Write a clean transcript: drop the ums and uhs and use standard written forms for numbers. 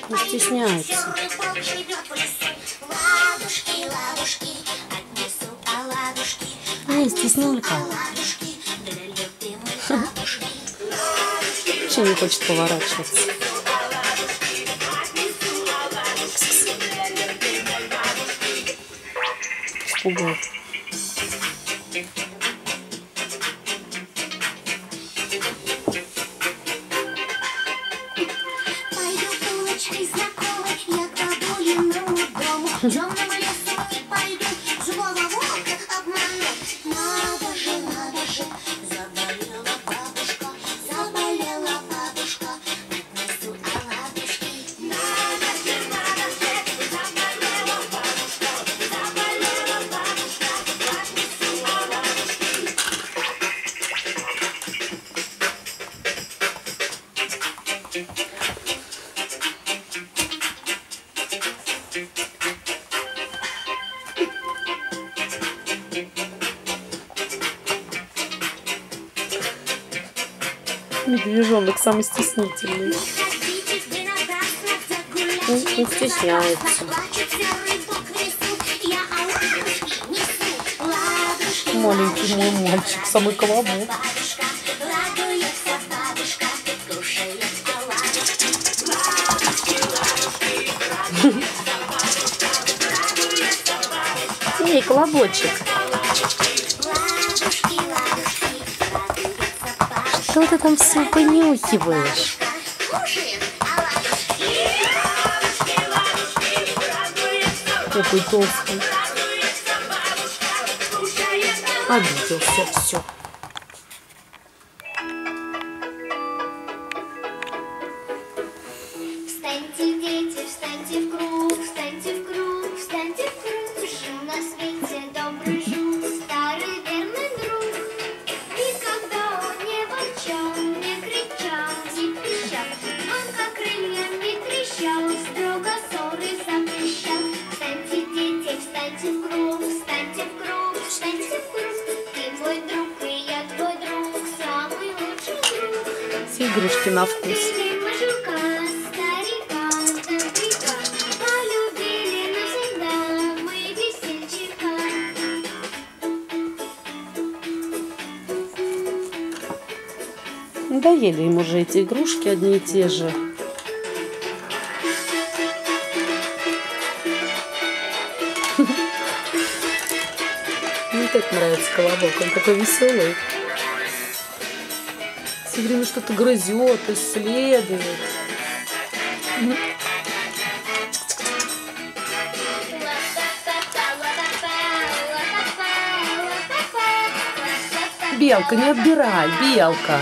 Не стесняется. Эй, стеснулька. Вообще не хочет поворачиваться. Пугает. Темного леса не пойду, злого волка обману. Надо же, заболела бабушка, отнесу оладушки. Надо же, заболела бабушка, отнесу оладушки. Медвежонок самый стеснительный. Не стесняется. Маленький мой мальчик, самый колобок. Эй, колобочек. Что ты там все понюхиваешь? Какой толстый. Обиделся, все. Встаньте, дети, встаньте в круг, встаньте в круг, встаньте в круг. Жил на свете добрый жук, старый верный друг. И когда он не ворчал, не кричал, не пищал, он как крыльями трещал, строго ссоры запрещал. Встаньте, дети, встаньте в круг, встаньте в круг, встаньте в круг. Ты мой друг, и я твой друг, самый лучший друг. Все игрушки на вкус. Надоели им уже эти игрушки одни и те же. Мне так нравится колобок, он такой веселый. Все время что-то грызет, исследует. Белка, не отбирай, белка.